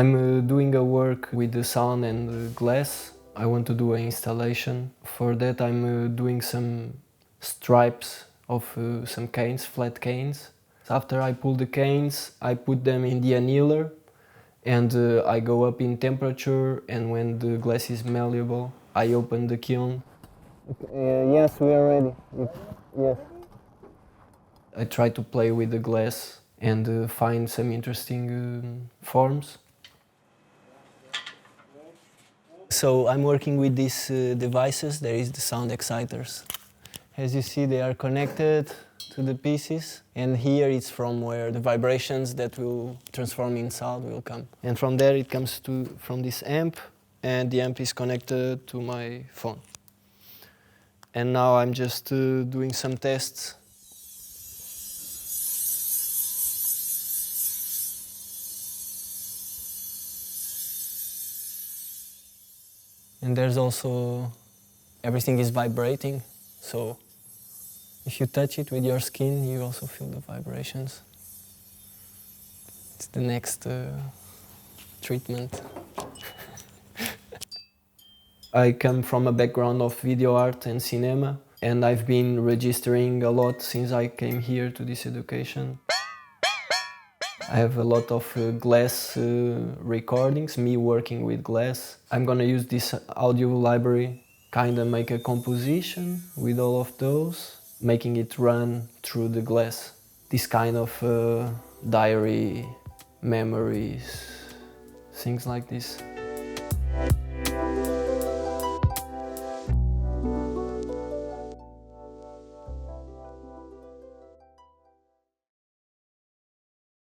I'm doing a work with the sound and the glass. I want to do an installation. For that I'm doing some stripes of some canes, flat canes. After I pull the canes, I put them in the annealer and I go up in temperature, and when the glass is malleable, I open the kiln. Yes, we are ready. Yes. I try to play with the glass and find some interesting forms. So I'm working with these devices. There is the sound exciters. As you see, they are connected to the pieces, and here it's from where the vibrations that will transform in sound will come. And from there it comes from this amp, and the amp is connected to my phone. And now I'm just doing some tests. And there's also, everything is vibrating, so if you touch it with your skin, you also feel the vibrations. It's the next treatment. I come from a background of video art and cinema, and I've been registering a lot since I came here to this education. I have a lot of Glas recordings, me working with Glas. I'm gonna use this audio library, kinda make a composition with all of those, making it run through the Glas. This kind of diary, memories, things like this.